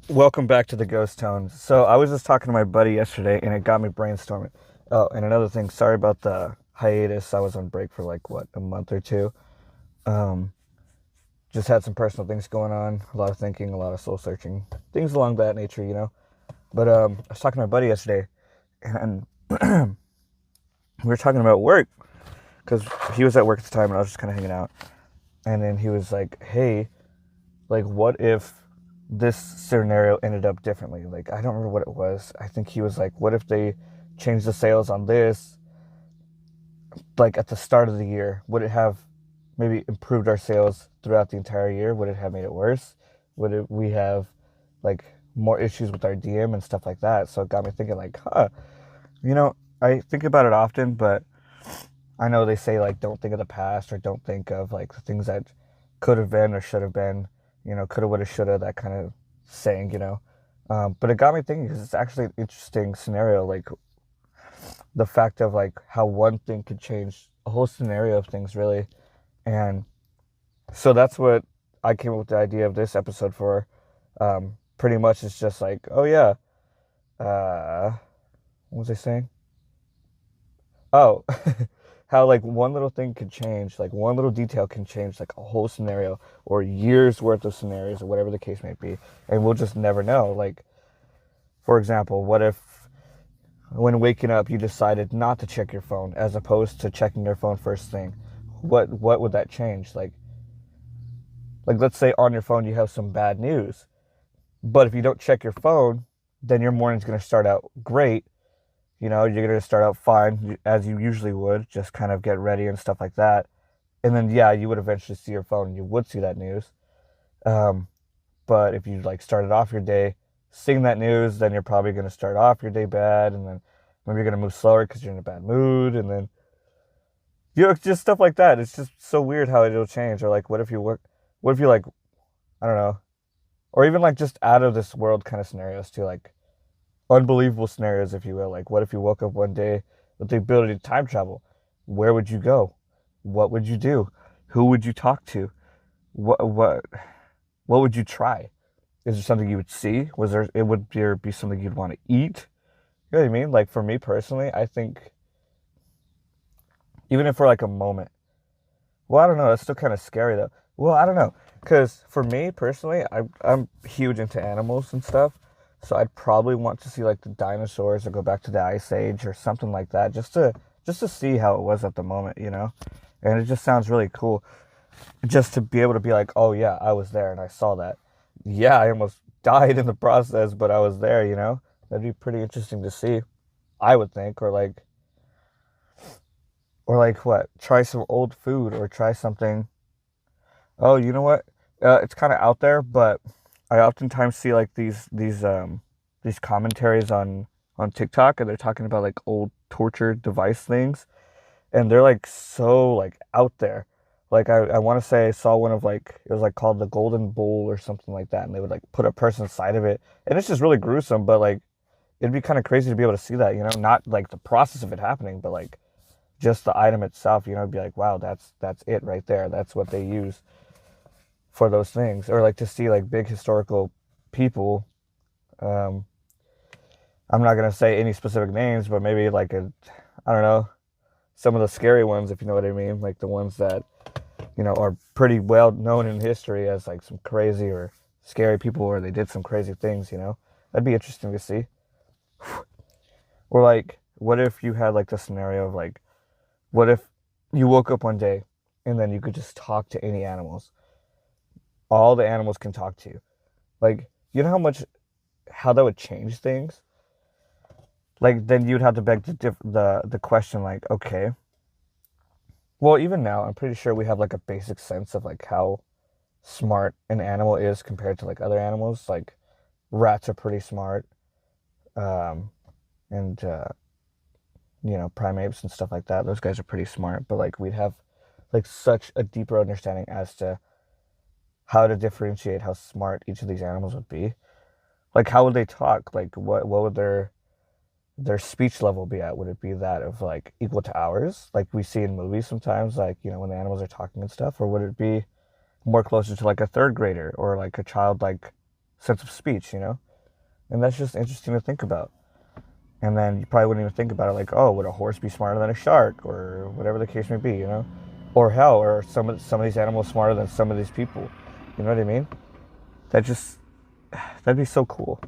Welcome back to the Ghost Tones. So I was just talking to my buddy yesterday, and it got me brainstorming. Oh, and another thing. Sorry about the hiatus. I was on break for like what, a month or two. Um, just had some personal things going on, a lot of thinking, a lot of soul searching, things along that nature. But I was talking to my buddy yesterday, and we were talking about work because he was at work at the time, and I was just kind of hanging out. And then he was like, "Hey, like, what if this scenario ended up differently?" Like, I don't remember what it was. I think he was like, what if they changed the sales on this, like at the start of the year? Would it have maybe improved our sales throughout the entire year? Would it have made it worse? We have like more issues with our DM and stuff like that? So it got me thinking, like, you know, I think about it often, but I know they say like don't think of the past or don't think of like the things that could have been or should have been, coulda, woulda, shoulda, that kind of saying. But it got me thinking because it's actually an interesting scenario, like the fact of like how one thing could change a whole scenario of things, really. And so that's what I came up with the idea of this episode for. Pretty much, it's just like, oh yeah, what was I saying? Oh, how like one little thing could change, like one little detail can change like a whole scenario or years worth of scenarios or whatever the case may be, and we'll just never know. Like, for example, what if when waking up you decided not to check your phone as opposed to checking your phone first thing? What would that change? Like let's say on your phone you have some bad news, but if you don't check your phone, then your morning's going to start out great. You're going to start out fine as you usually would, just kind of get ready and stuff like that. And then, yeah, you would eventually see your phone and you would see that news. Um, but if you like started off your day seeing that news, then you're probably going to start off your day bad. And then maybe you're going to move slower because you're in a bad mood. And then, just stuff like that. It's just so weird how it'll change. Or like, what if you like, I don't know, or even like just out of this world kind of scenarios too, like unbelievable scenarios, if you will. Like, what if you woke up one day with the ability to time travel? Where would you go? What would you do? Who would you talk to? What would you try? Is there something you would see? Would there be something you'd want to eat? You know what I mean? Like for me personally, I think even if for like a moment. Well, I don't know. That's still kind of scary though. Well, I don't know, because for me personally, I'm huge into animals and stuff. So I'd probably want to see like the dinosaurs or go back to the ice age or something like that, just to see how it was at the moment. And it just sounds really cool, just to be able to be like, oh yeah, I was there and I saw that. Yeah, I almost died in the process, but I was there. That'd be pretty interesting to see, I would think. Or like what? Try some old food or try something. Oh, you know what? It's kind of out there, but I oftentimes see like these commentaries on TikTok, and they're talking about like old torture device things, and they're like so like out there. Like I want to say I saw one of like it was like called the Golden Bowl or something like that, and they would like put a person inside of it, and it's just really gruesome. But like it'd be kind of crazy to be able to see that, not like the process of it happening, but like just the item itself. It'd be like, wow, that's it right there. That's what they use for those things, or like to see like big historical people. Um, I'm not gonna say any specific names, but maybe like I don't know, some of the scary ones, if you know what I mean, like the ones that are pretty well known in history as like some crazy or scary people, or they did some crazy things. That'd be interesting to see. Or like, what if you had like the scenario of like, what if you woke up one day and then you could just talk to any animals? All the animals can talk to you. Like, you know how that would change things? Like, then you'd have to beg the question, like, okay, well, even now, I'm pretty sure we have like a basic sense of like how smart an animal is compared to like other animals. Like, rats are pretty smart, um, and primates and stuff like that. Those guys are pretty smart, but like we'd have like such a deeper understanding as to how to differentiate how smart each of these animals would be. Like, how would they talk? Like, what would their speech level be at? Would it be that of like equal to ours, like we see in movies sometimes, like when the animals are talking and stuff, or would it be more closer to like a third grader or like a child like sense of speech, you know? And that's just interesting to think about. And then you probably wouldn't even think about it like, oh, would a horse be smarter than a shark, or whatever the case may be, you know? Or hell, or some of these animals smarter than some of these people. You know what I mean? That just that'd be so cool.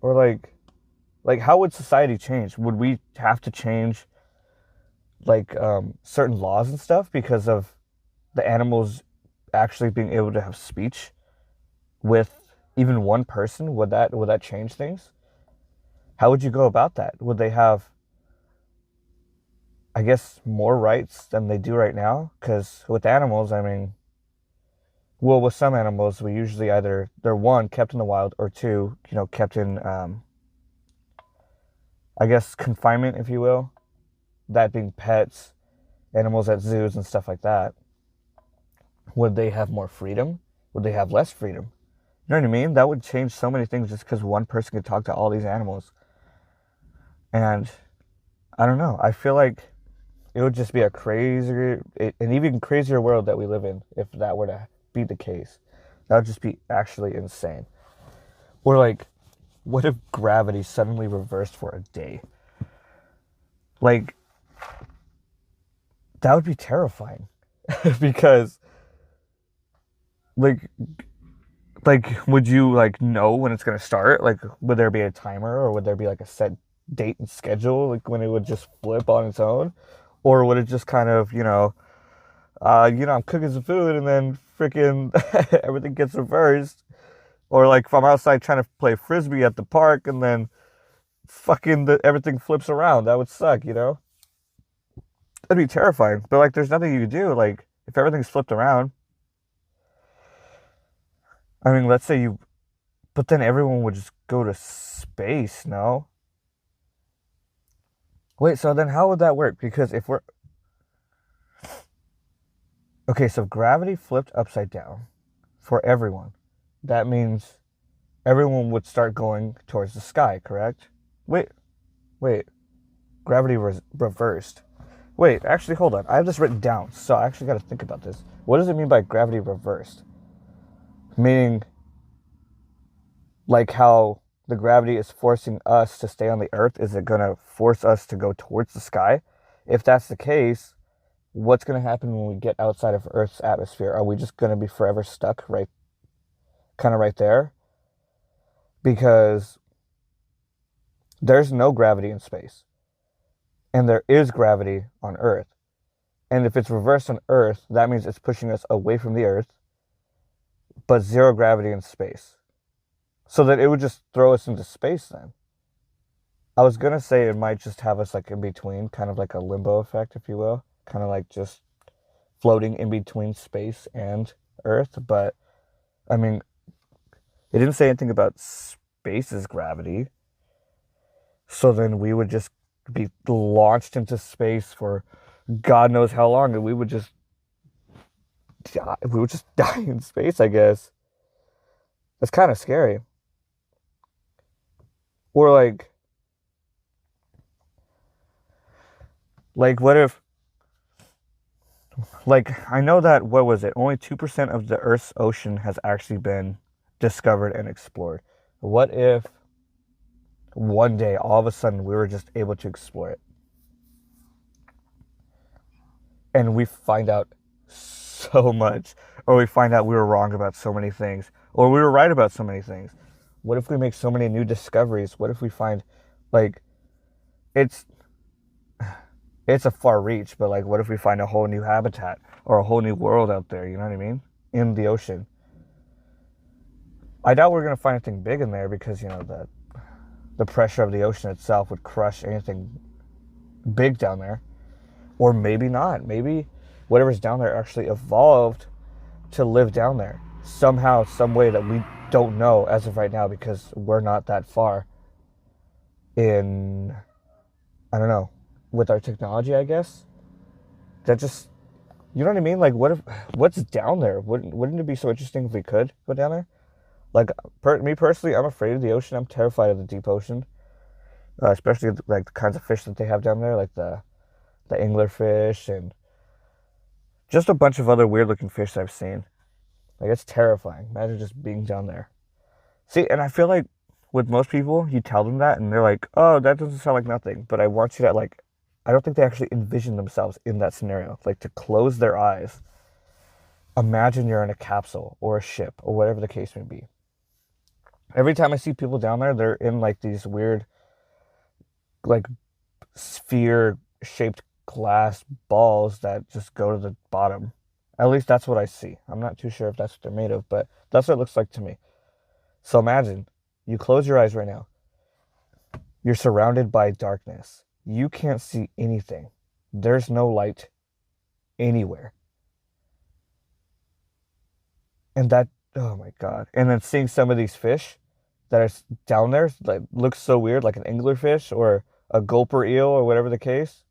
Or like how would society change? Would we have to change like certain laws and stuff because of the animals actually being able to have speech with even one person? Would that change things? How would you go about that? Would they have, I guess, more rights than they do right now? Because with animals, I mean, well, with some animals, we usually either they're one kept in the wild or two, kept in, I guess, confinement, if you will. That being pets, animals at zoos and stuff like that. Would they have more freedom? Would they have less freedom? You know what I mean? That would change so many things just because one person could talk to all these animals. And I don't know. I feel like it would just be a crazier, an even crazier world that we live in if that were to be the case. That would just be actually insane. Or like, what if gravity suddenly reversed for a day? Like, that would be terrifying. Because like would you like know when it's gonna start? Like, would there be a timer, or would there be like a set date and schedule, like when it would just flip on its own? Or would it just kind of, I'm cooking some food and then freaking everything gets reversed? Or like if I'm outside trying to play frisbee at the park and then fucking everything flips around, that would suck, you know? That'd be terrifying. But like, there's nothing you could do. Like, if everything's flipped around, I mean, let's say you, but then everyone would just go to space, no? Wait, so then how would that work? Because if we're, okay, so gravity flipped upside down for everyone. That means everyone would start going towards the sky, correct? Wait, wait, gravity reversed. Wait, actually, hold on. I have this written down, so I actually got to think about this. What does it mean by gravity reversed? Meaning, like how the gravity is forcing us to stay on the earth, is it going to force us to go towards the sky? If that's the case, what's going to happen when we get outside of Earth's atmosphere? Are we just going to be forever stuck kind of right there? Because there's no gravity in space, and there is gravity on Earth. And if it's reversed on Earth, that means it's pushing us away from the Earth, but zero gravity in space. So that it would just throw us into space then. I was going to say it might just have us like in between, kind of like a limbo effect, if you will. Kind of like just floating in between space and Earth. But, I mean, it didn't say anything about space's gravity. So then we would just be launched into space for God knows how long, and we would just die in space, I guess. That's kind of scary. Or like what if, like, I know that, what was it? Only 2% of the Earth's ocean has actually been discovered and explored. What if one day, all of a sudden, we were just able to explore it? And we find out so much, or we find out we were wrong about so many things, or we were right about so many things. What if we make so many new discoveries? What if we find, like, it's it's a far reach, but like, what if we find a whole new habitat or a whole new world out there? You know what I mean? In the ocean. I doubt we're gonna find anything big in there because the pressure of the ocean itself would crush anything big down there. Or maybe not. Maybe whatever's down there actually evolved to live down there somehow, some way that we don't know as of right now because we're not that far in, I don't know, with our technology, I guess. That just, you know what I mean? Like, what's down there? Wouldn't it be so interesting if we could go down there? Like, me personally, I'm afraid of the ocean. I'm terrified of the deep ocean, especially like the kinds of fish that they have down there, like the anglerfish and just a bunch of other weird looking fish that I've seen. Like, it's terrifying. Imagine just being down there. See, and I feel like with most people, you tell them that and they're like, "Oh, that doesn't sound like nothing." But I want you to like, I don't think they actually envision themselves in that scenario. Like to close their eyes, imagine you're in a capsule or a ship or whatever the case may be. Every time I see people down there, they're in like these weird, like sphere shaped glass balls that just go to the bottom. At least that's what I see. I'm not too sure if that's what they're made of, but that's what it looks like to me. So imagine you close your eyes right now. You're surrounded by darkness. You can't see anything. There's no light anywhere. And that, oh my God. And then seeing some of these fish that are down there, like looks so weird, like an anglerfish or a gulper eel or whatever the case.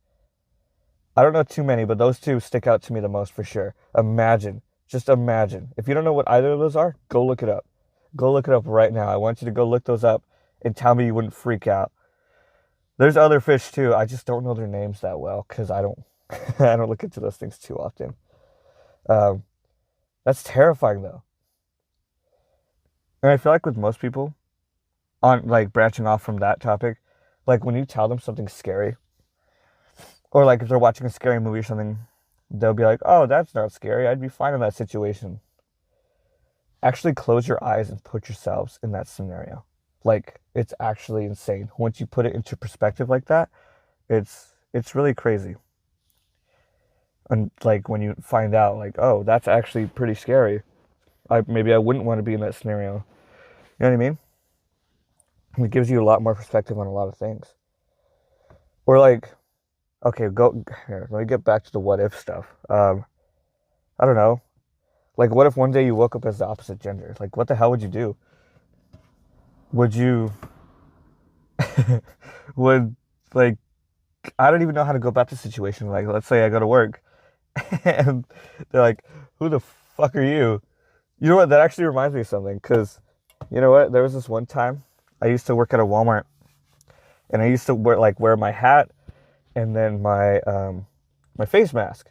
I don't know too many, but those two stick out to me the most for sure. Imagine, just imagine. If you don't know what either of those are, go look it up. Go look it up right now. I want you to go look those up and tell me you wouldn't freak out. There's other fish too. I just don't know their names that well because I don't I don't look into those things too often. Um, that's terrifying though. And I feel like with most people, on like branching off from that topic, like when you tell them something scary, or like if they're watching a scary movie or something, they'll be like, "Oh, that's not scary. I'd be fine in that situation." Actually close your eyes and put yourselves in that scenario. Like it's actually insane. Once you put it into perspective like that, it's really crazy. And like when you find out like, "Oh, that's actually pretty scary. I wouldn't want to be in that scenario." You know what I mean? It gives you a lot more perspective on a lot of things. Or like, okay, go here. Let me get back to the what if stuff. I don't know. Like, what if one day you woke up as the opposite gender? Like, what the hell would you do? Would you would like I don't even know how to go about the situation. Like, let's say I go to work and they're like, "Who the fuck are you?" You know what? That actually reminds me of something. Cause you know what? There was this one time I used to work at a Walmart, and I used to wear my hat and then my face mask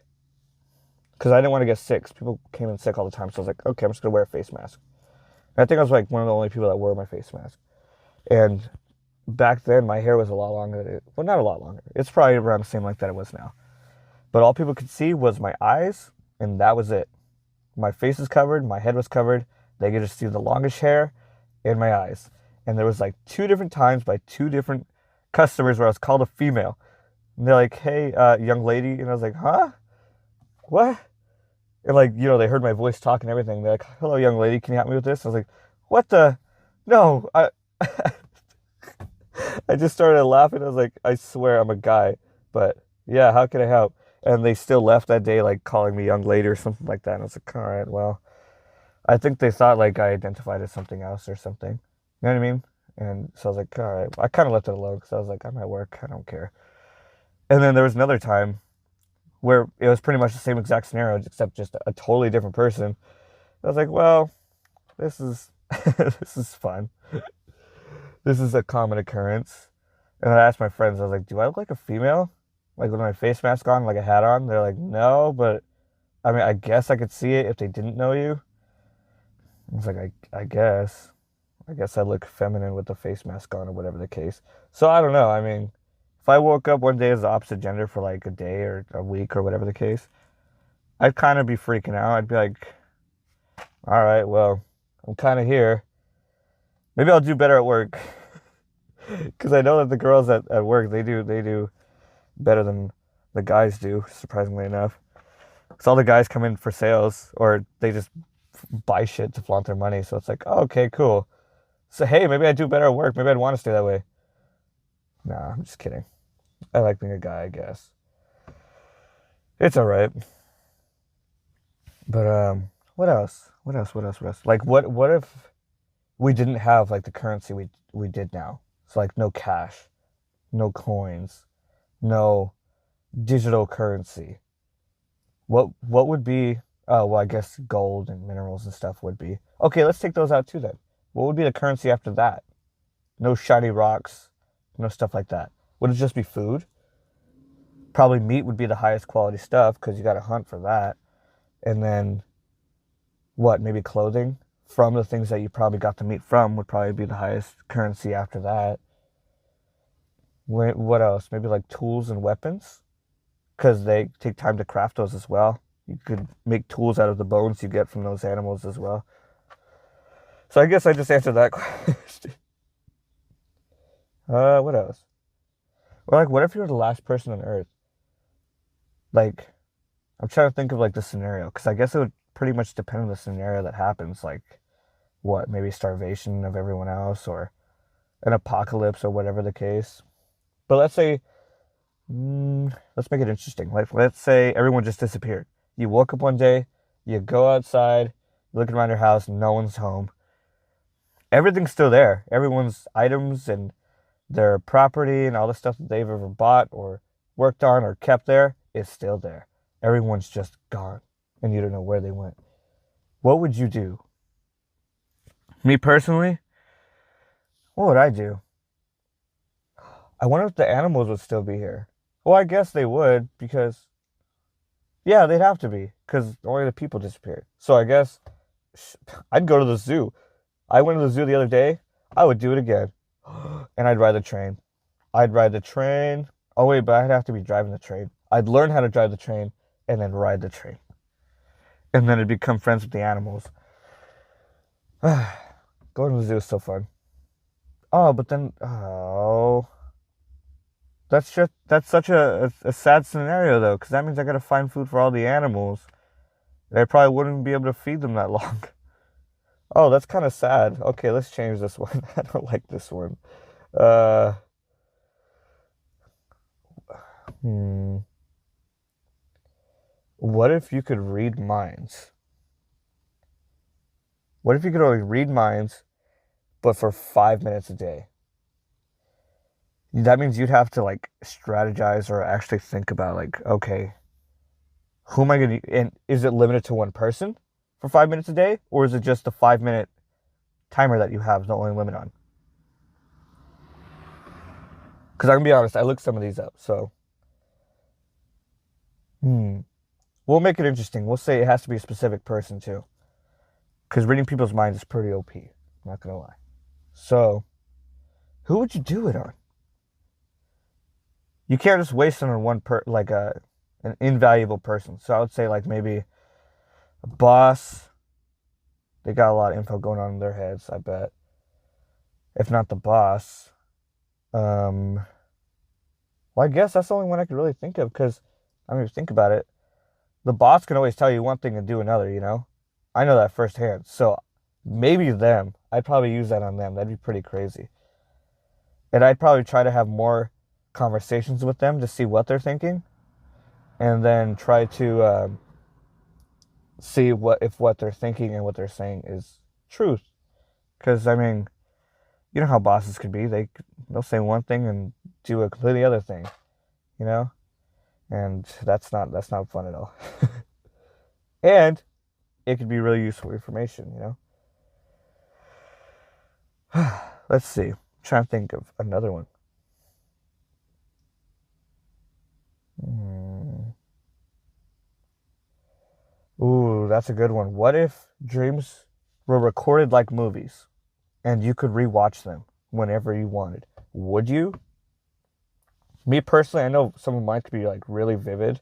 because I didn't want to get sick. 'Cause people came in sick all the time, so I was like, okay, I'm just gonna wear a face mask. And I think I was like one of the only people that wore my face mask. And back then, my hair was a lot longer. Well, not a lot longer. It's probably around the same length that it was now. But all people could see was my eyes, and that was it. My face was covered, my head was covered. They could just see the longish hair and my eyes. And there was like two different times by two different customers where I was called a female. And they're like, "Hey, young lady," and I was like, "Huh? What?" And like, they heard my voice talk and everything. They're like, "Hello, young lady, can you help me with this?" I was like, "What the? No, I." I just started laughing. I was like, "I swear I'm a guy, but yeah, how can I help?" And they still left that day, like calling me young lady or something like that. And I was like, "All right, well," I think they thought like I identified as something else or something. You know what I mean? And so I was like, "All right." I kind of left it alone because I was like, "I'm at work. I don't care." And then there was another time where it was pretty much the same exact scenario, except just a totally different person. I was like, "Well, this is this is fun. This is a common occurrence." And I asked my friends, I was like, "Do I look like a female? Like with my face mask on, like a hat on?" They're like, "No, but I mean, I guess I could see it if they didn't know you." I was like, I guess. I guess I look feminine with the face mask on or whatever the case. So I don't know. I mean, if I woke up one day as the opposite gender for like a day or a week or whatever the case, I'd kind of be freaking out. I'd be like, "All right, well, I'm kind of here. Maybe I'll do better at work." Because I know that the girls at work, they do better than the guys do, surprisingly enough. Because all the guys come in for sales or they just buy shit to flaunt their money. So it's like, oh, okay, cool. So hey, maybe I do better at work. Maybe I'd want to stay that way. Nah, I'm just kidding. I like being a guy, I guess. It's all right. But what else? What else? What else? What else? Like what if we didn't have like the currency we did now? So like no cash, no coins, no digital currency. What would be oh well I guess gold and minerals and stuff would be. Okay, let's take those out too then. What would be the currency after that? No shiny rocks, no stuff like that. Would it just be food? Probably meat would be the highest quality stuff because you got to hunt for that. And then what? Maybe clothing, from the things that you probably got the meat from would probably be the highest currency after that. What else? Maybe like tools and weapons, because they take time to craft those as well. You could make tools out of the bones you get from those animals as well. So I guess I just answered that question. What else? Or like, what if you were the last person on Earth? Like, I'm trying to think of like the scenario, because I guess it would pretty much depend on the scenario that happens. Like, what? Maybe starvation of everyone else, or an apocalypse, or whatever the case. But let's say, let's make it interesting. Like, let's say everyone just disappeared. You woke up one day, you go outside, looking around your house, no one's home. Everything's still there. Everyone's items and their property and all the stuff that they've ever bought or worked on or kept there is still there. Everyone's just gone, and you don't know where they went. What would you do? Me personally, what would I do? I wonder if the animals would still be here. Well, I guess they would, because, yeah, they'd have to be, because only the people disappeared. So I guess I'd go to the zoo. I went to the zoo the other day. I would do it again. And I'd ride the train. I'd ride the train. Oh, wait, but I'd have to be driving the train. I'd learn how to drive the train and then ride the train. And then I'd become friends with the animals. Going to the zoo is so fun. Oh, but then, oh, that's such a sad scenario though, because that means I gotta find food for all the animals. And I probably wouldn't be able to feed them that long. Oh, that's kind of sad. Okay, let's change this one. I don't like this one. Uh, hmm. What if you could read minds? What if you could only read minds, but for 5 minutes a day? That means you'd have to like strategize or actually think about like, okay, who am I gonna, and is it limited to one person for 5 minutes a day, or is it just the 5 minute timer that you have is the only limit on? Because I'm gonna be honest, I looked some of these up, so hmm. We'll make it interesting. We'll say it has to be a specific person too, because reading people's minds is pretty OP. I'm not gonna lie. So, who would you do it on? You can't just waste it on one like an invaluable person. So I would say like maybe a boss. They got a lot of info going on in their heads, I bet. If not the boss, well, I guess that's the only one I could really think of, because I mean, think about it. The boss can always tell you one thing and do another, you know? I know that firsthand. So maybe them. I'd probably use that on them. That'd be pretty crazy. And I'd probably try to have more conversations with them to see what they're thinking, and then try to see what they're thinking and what they're saying is truth. Because I mean, you know how bosses could be. They'll say one thing and do a completely other thing, you know, and that's not fun at all. And it could be really useful information, you know. Let's see. I'm trying to think of another one. Hmm. Ooh, that's a good one. What if dreams were recorded like movies and you could rewatch them whenever you wanted? Would you? Me personally, I know some of mine could be like really vivid,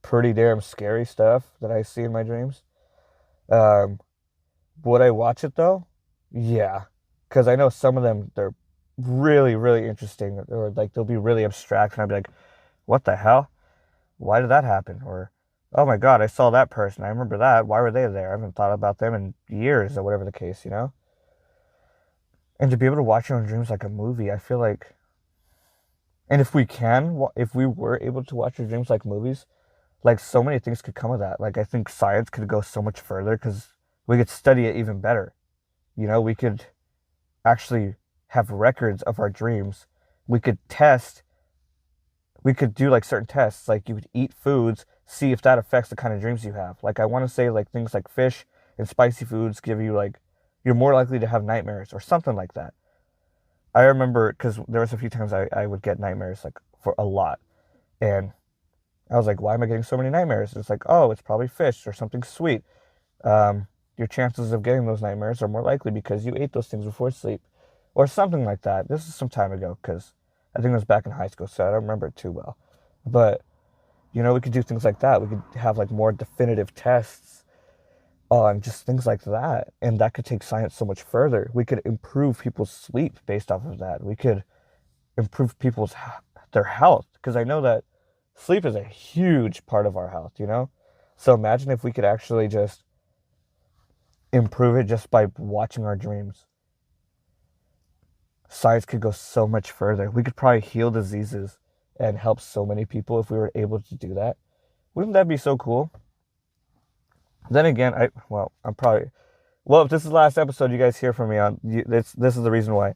pretty damn scary stuff that I see in my dreams. Um, would I watch it though? Yeah, because I know some of them they're really, really interesting, or like they'll be really abstract, and I'd be like, "What the hell? Why did that happen?" Or, "Oh my God, I saw that person. I remember that. Why were they there? I haven't thought about them in years," or whatever the case, you know? And to be able to watch your own dreams like a movie, I feel like, and if we were able to watch our dreams like movies, like so many things could come of that. Like I think science could go so much further because we could study it even better. You know, we could actually have records of our dreams. We could test, we could do like certain tests, like you would eat foods, see if that affects the kind of dreams you have. Like I want to say like things like fish and spicy foods give you like, you're more likely to have nightmares or something like that. I remember because there was a few times I would get nightmares like for a lot. And I was like, why am I getting so many nightmares? It's like, oh, it's probably fish or something sweet. your chances of getting those nightmares are more likely because you ate those things before sleep, or something like that. This is some time ago because I think it was back in high school, so I don't remember it too well. But we could do things like that. We could have like more definitive tests on just things like that, and that could take science so much further. We could improve people's sleep based off of that. We could improve their health, because I know that sleep is a huge part of our health. So imagine if we could actually just improve it just by watching our dreams. Science could go so much further. We could probably heal diseases and help so many people if we were able to do that. Wouldn't that be so cool? Then again, I'm probably, if this is the last episode you guys hear from me on, this is the reason why.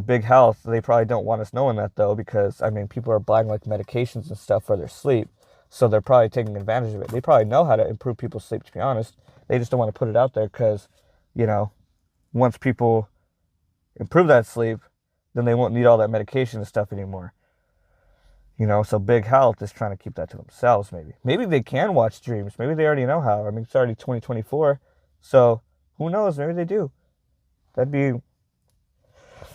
Big health, they probably don't want us knowing that, though, because, people are buying, like, medications and stuff for their sleep, so they're probably taking advantage of it. They probably know how to improve people's sleep, to be honest. They just don't want to put it out there because, once people improve that sleep, then they won't need all that medication and stuff anymore. So big health is trying to keep that to themselves, maybe. Maybe they can watch dreams. Maybe they already know how. It's already 2024, so who knows? Maybe they do. That'd be...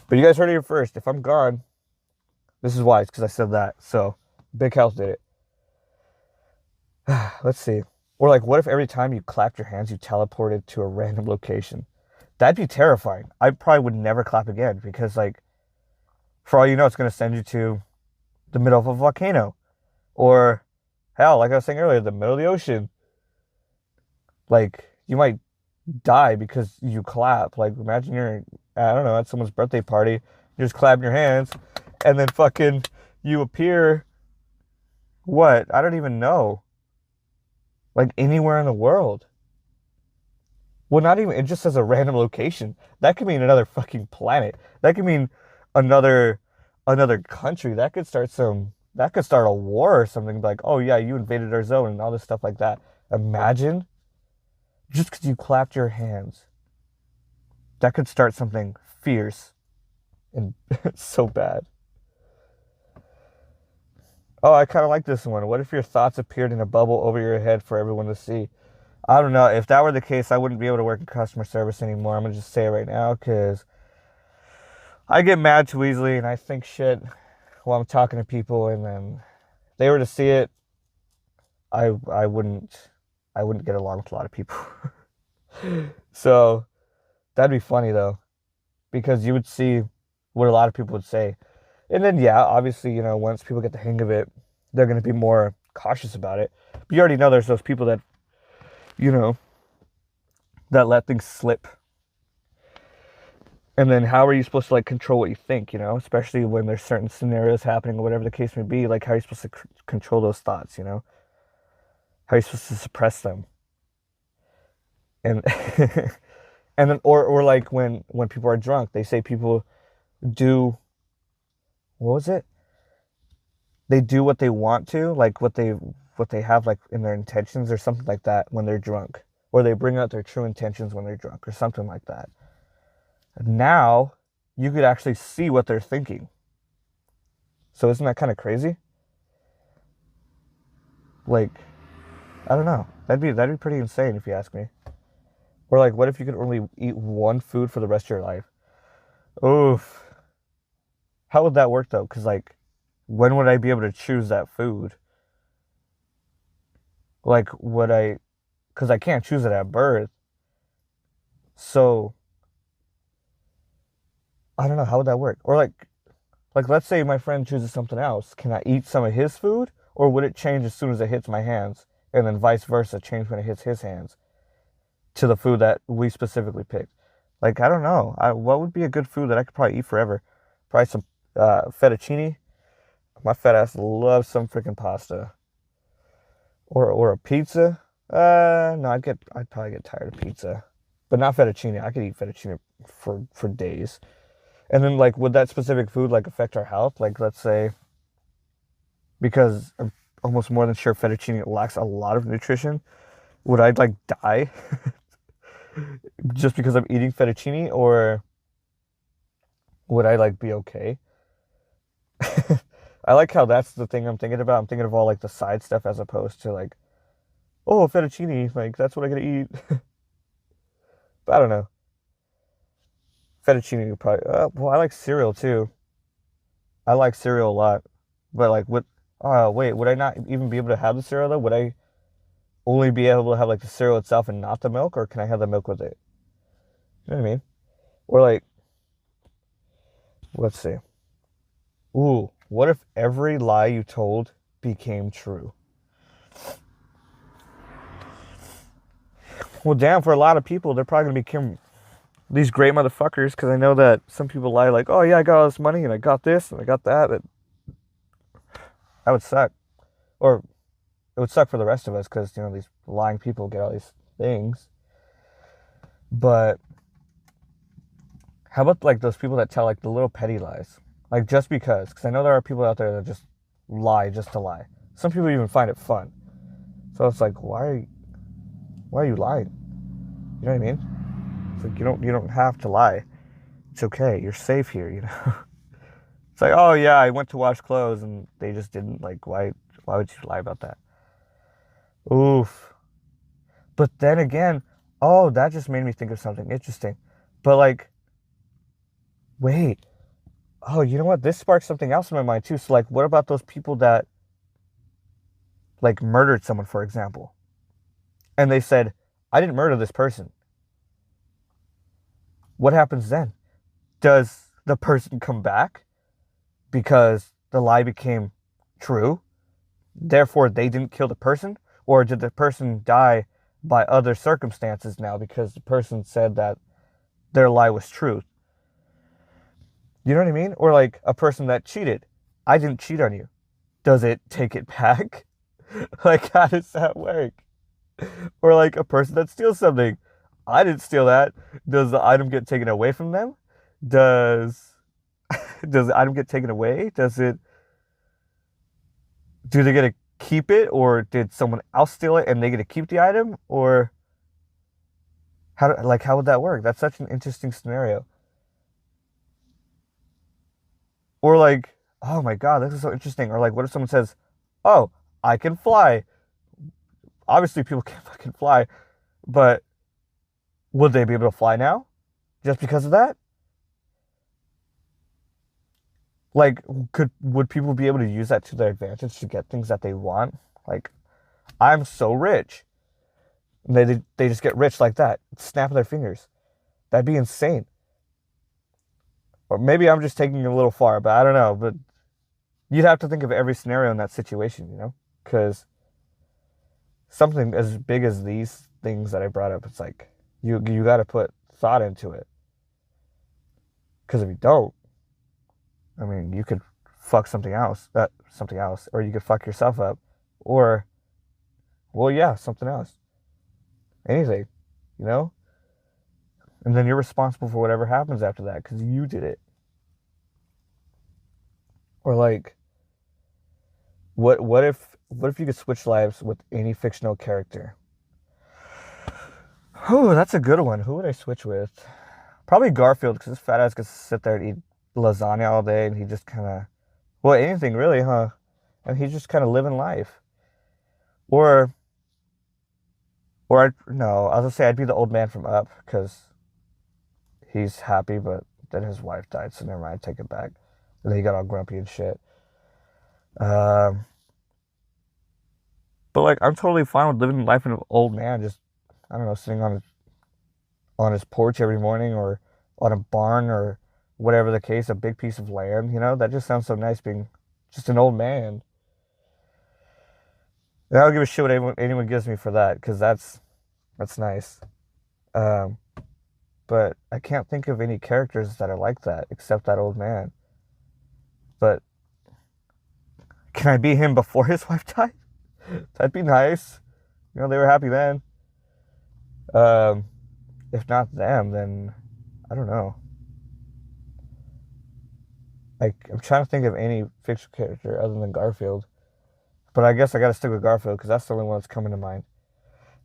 But you guys heard it here first. If I'm gone, this is why. It's because I said that. So, big health did it. Let's see. Or like, what if every time you clapped your hands, you teleported to a random location? That'd be terrifying. I probably would never clap again because, like, for all you know, it's going to send you to the middle of a volcano. Or, hell, like I was saying earlier, the middle of the ocean. Like, you might die because you clap. Like, imagine you're, I don't know, at someone's birthday party, you're just clapping your hands, and then fucking you appear, what? I don't even know. Like, anywhere in the world. Well, not even, it just says a random location. That could mean another fucking planet. That could mean another country. That could start a war or something, like, oh yeah, you invaded our zone and all this stuff like that. Imagine, just because you clapped your hands, that could start something fierce and so bad. Oh, I kind of like this one. What if your thoughts appeared in a bubble over your head for everyone to see? I don't know. If that were the case, I wouldn't be able to work in customer service anymore. I'm going to just say it right now because I get mad too easily and I think shit while I'm talking to people, and then if they were to see it, I wouldn't get along with a lot of people. So that'd be funny though, because you would see what a lot of people would say. And then, yeah, obviously, once people get the hang of it, they're going to be more cautious about it. But you already know there's those people that, that let things slip. And then how are you supposed to, like, control what you think, especially when there's certain scenarios happening or whatever the case may be. Like, how are you supposed to control those thoughts, How are you supposed to suppress them? And and then, or like when people are drunk, they say people do, what was it? They do what they want to, like what they have like in their intentions or something like that when they're drunk, or they bring out their true intentions when they're drunk or something like that. Now you could actually see what they're thinking. So isn't that kind of crazy? Like, I don't know. That'd be pretty insane if you ask me. Or like, what if you could only eat one food for the rest of your life? Oof. How would that work though? Because like, when would I be able to choose that food? Like, because I can't choose it at birth. So, I don't know, how would that work? Or like let's say my friend chooses something else. Can I eat some of his food? Or would it change as soon as it hits my hands? And then vice versa, change when it hits his hands to the food that we specifically picked. Like, I don't know. What would be a good food that I could probably eat forever? Probably some fettuccine. My fat ass loves some freaking pasta. Or a pizza. No, I'd probably get tired of pizza. But not fettuccine. I could eat fettuccine for days. And then, like, would that specific food, like, affect our health? Like, let's say, because I'm almost more than sure fettuccine lacks a lot of nutrition, would I, like, die just because I'm eating fettuccine? Or would I, like, be okay? I like how that's the thing I'm thinking about. I'm thinking of all, like, the side stuff as opposed to, like, oh, fettuccine, like, that's what I gotta eat. But I don't know. Fettuccine would probably. Well, I like cereal too. I like cereal a lot. But like, what? Wait, would I not even be able to have the cereal though? Would I only be able to have like the cereal itself and not the milk, or can I have the milk with it? You know what I mean? Or like, let's see. Ooh, what if every lie you told became true? Well, damn, for a lot of people, they're probably gonna become these great motherfuckers because I know that some people lie like, oh yeah, I got all this money and I got this and I got that. That would suck. Or it would suck for the rest of us because, you know, these lying people get all these things. But how about like those people that tell like the little petty lies? Like just because I know there are people out there that just lie just to lie. Some people even find it fun. So it's like, why are you lying? You know what I mean? It's like you don't have to lie. It's okay. You're safe here, you know. It's like, oh yeah, I went to wash clothes and they just didn't. Like, why would you lie about that? Oof. But then again, oh, that just made me think of something interesting. But like, wait. Oh, you know what? This sparks something else in my mind too. So like, what about those people that like murdered someone, for example? And they said, I didn't murder this person. What happens then? Does the person come back because the lie became true? Therefore, they didn't kill the person? Or did the person die by other circumstances now because the person said that their lie was true? You know what I mean? Or like a person that cheated. I didn't cheat on you. Does it take it back? Like, how does that work? Or like a person that steals something. I didn't steal that. Does the item get taken away from them? Does the item get taken away? Do they get to keep it, or did someone else steal it and they get to keep the item? Or how would that work? That's such an interesting scenario. Or like, oh my god, this is so interesting. Or like, what if someone says, "Oh, I can fly." Obviously, people can't fucking fly, but would they be able to fly now just because of that? Like, would people be able to use that to their advantage to get things that they want? Like, I'm so rich. And they just get rich like that. Snap of their fingers. That'd be insane. Or maybe I'm just taking it a little far, but I don't know. But you'd have to think of every scenario in that situation, you know? Because something as big as these things that I brought up, it's like you got to put thought into it. Because if you don't, I mean, you could fuck something else, or you could fuck yourself up, or, well, yeah, something else, anything, you know, and then you're responsible for whatever happens after that because you did it. Or like, what if you could switch lives with any fictional character? Oh, that's a good one. Who would I switch with? Probably Garfield, because his fat ass gets to sit there and eat lasagna all day, and he just kind of, well, anything really, huh? And he's just kind of living life. Or, no, I was gonna say I'd be the old man from Up, because he's happy, but then his wife died, so never mind, take it back. And then he got all grumpy and shit. Um, but like, I'm totally fine with living life in an old man, just, I don't know, sitting on his porch every morning, or on a barn, or whatever the case, a big piece of land, you know? That just sounds so nice, being just an old man. And I don't give a shit what anyone gives me for that, because that's nice. Um, but I can't think of any characters that are like that except that old man. But can I be him before his wife died? That'd be nice. You know, they were happy then. Um, if not them, then I don't know. Like, I'm trying to think of any fictional character other than Garfield. But I guess I gotta stick with Garfield because that's the only one that's coming to mind.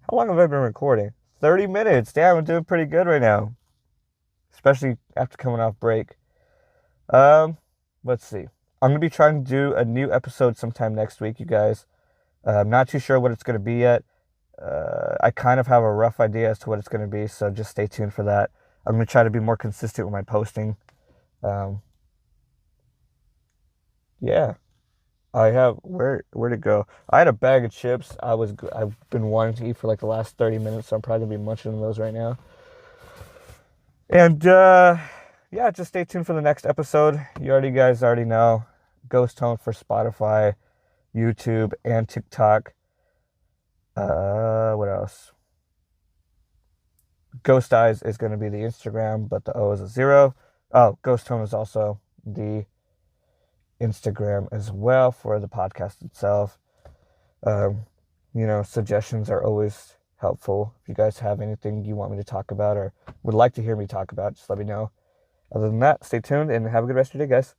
How long have I been recording? 30 minutes. Damn, I'm doing pretty good right now. Especially after coming off break. Um, let's see. I'm gonna be trying to do a new episode sometime next week, you guys. I'm not too sure what it's gonna be yet. I kind of have a rough idea as to what it's going to be, so just stay tuned for that. I'm going to try to be more consistent with my posting. Um, yeah, I have where to go. I had a bag of chips. I've been wanting to eat for like the last 30 minutes, so I'm probably gonna be munching on those right now. And yeah, just stay tuned for the next episode. Guys already know. Ghost Tone for Spotify, YouTube, and TikTok. What else? Ghost Eyes is going to be the Instagram, but the O is a 0. Oh, Ghost Tone is also the Instagram as well for the podcast itself. Um, suggestions are always helpful. If you guys have anything you want me to talk about or would like to hear me talk about, just let me know. Other than that, stay tuned and have a good rest of your day, guys.